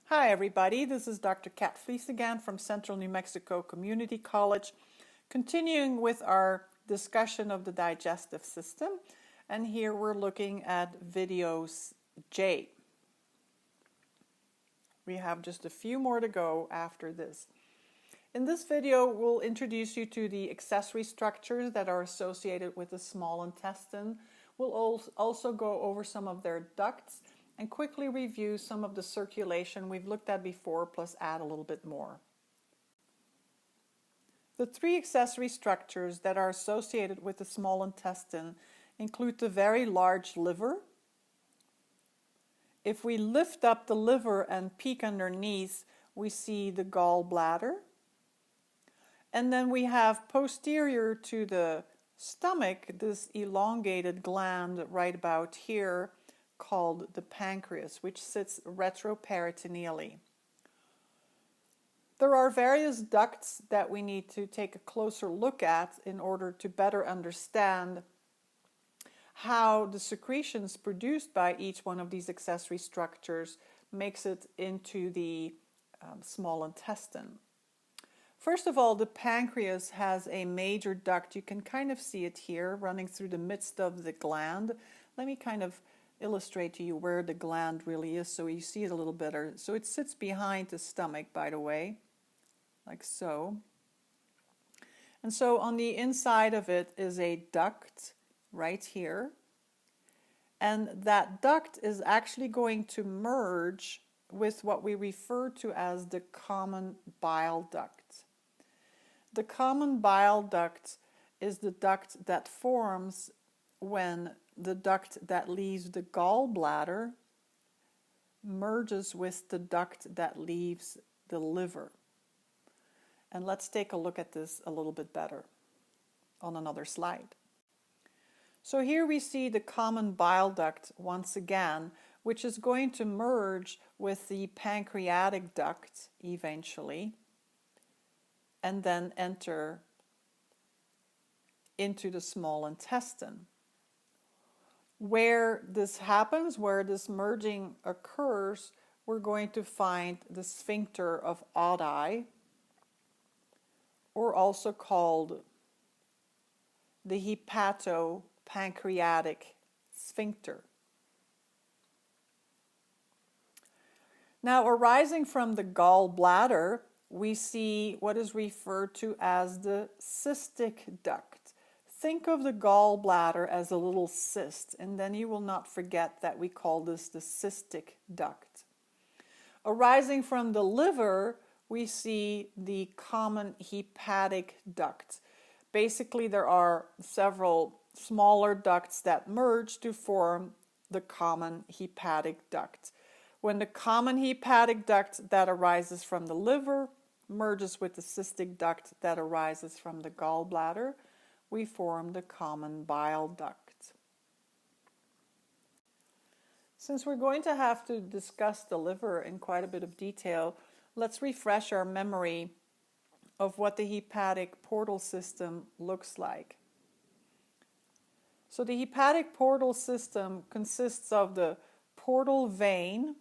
Hi everybody, this is Dr. Kat again from Central New Mexico Community College, continuing with our discussion of the digestive system, and here we're looking at videos J. We have just a few more to go after this. In this video, we'll introduce you to the accessory structures that are associated with the small intestine. We'll also go over some of their ducts and quickly review some of the circulation we've looked at before, plus add a little bit more. The three accessory structures that are associated with the small intestine include the very large liver. If we lift up the liver and peek underneath, we see the gallbladder. And then we have posterior to the stomach this elongated gland right about here called the pancreas, which sits retroperitoneally. There are various ducts that we need to take a closer look at in order to better understand how the secretions produced by each one of these accessory structures makes it into the small intestine. First of all, the pancreas has a major duct. You can kind of see it here running through the midst of the gland. Let me kind of illustrate to you where the gland really is so you see it a little better. So it sits behind the stomach, by the way, like so. And so on the inside of it is a duct right here. And that duct is actually going to merge with what we refer to as the common bile duct. The common bile duct is the duct that forms when the duct that leaves the gallbladder merges with the duct that leaves the liver. And let's take a look at this a little bit better on another slide. So here we see the common bile duct once again, which is going to merge with the pancreatic duct eventually, and then enter into the small intestine. Where this happens, where this merging occurs, we're going to find the sphincter of Oddi, or also called the hepatopancreatic sphincter. Now, arising from the gallbladder, we see what is referred to as the cystic duct. Think of the gallbladder as a little cyst, and then you will not forget that we call this the cystic duct. Arising from the liver, we see the common hepatic duct. Basically, there are several smaller ducts that merge to form the common hepatic duct. When the common hepatic duct that arises from the liver merges with the cystic duct that arises from the gallbladder, we form the common bile duct. Since we're going to have to discuss the liver in quite a bit of detail, let's refresh our memory of what the hepatic portal system looks like. So the hepatic portal system consists of the portal vein,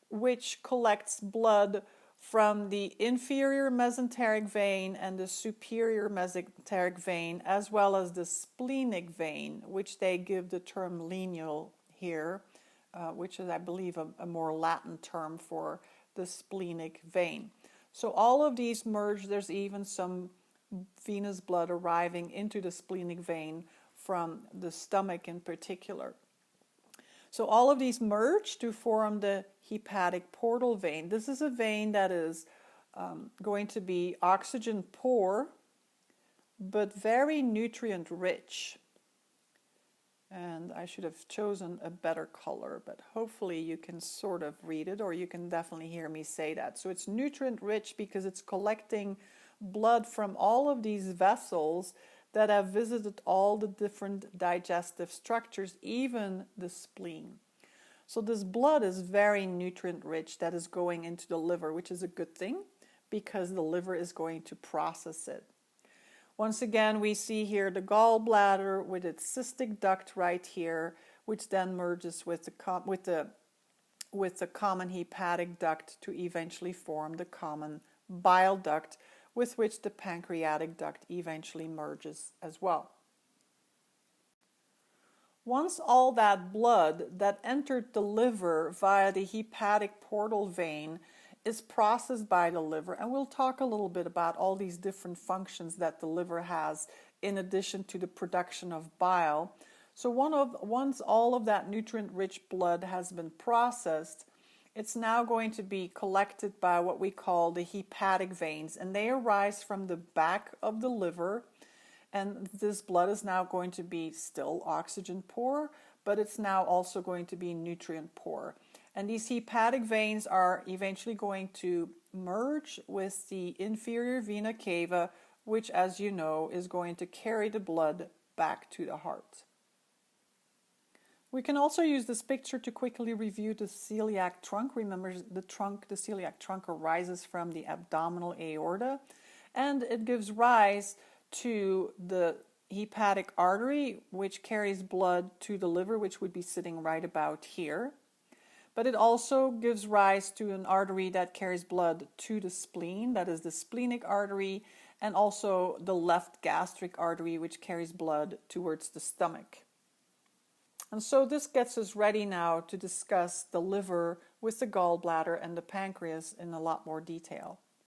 which collects blood from the inferior mesenteric vein and the superior mesenteric vein, as well as the splenic vein, which they give the term lineal here, which is, I believe, a more Latin term for the splenic vein. So all of these merge. There's even some venous blood arriving into the splenic vein from the stomach in particular. So all of these merge to form the hepatic portal vein. This is a vein that is going to be oxygen poor, but very nutrient rich. And I should have chosen a better color, but hopefully you can sort of read it, or you can definitely hear me say that. So it's nutrient rich because it's collecting blood from all of these vessels that have visited all the different digestive structures, even the spleen. So this blood is very nutrient rich that is going into the liver, which is a good thing because the liver is going to process it. Once again, we see here the gallbladder with its cystic duct right here, which then merges with the with the common hepatic duct to eventually form the common bile duct, with which the pancreatic duct eventually merges as well. Once all that blood that entered the liver via the hepatic portal vein is processed by the liver, and we'll talk a little bit about all these different functions that the liver has in addition to the production of bile. So once all of that nutrient-rich blood has been processed, it's now going to be collected by what we call the hepatic veins, and they arise from the back of the liver. And this blood is now going to be still oxygen poor, but it's now also going to be nutrient poor. And these hepatic veins are eventually going to merge with the inferior vena cava, which, as you know, is going to carry the blood back to the heart. We can also use this picture to quickly review the celiac trunk. Remember, the celiac trunk arises from the abdominal aorta, and it gives rise to the hepatic artery, which carries blood to the liver, which would be sitting right about here. But it also gives rise to an artery that carries blood to the spleen, that is the splenic artery, and also the left gastric artery, which carries blood towards the stomach. And so this gets us ready now to discuss the liver with the gallbladder and the pancreas in a lot more detail.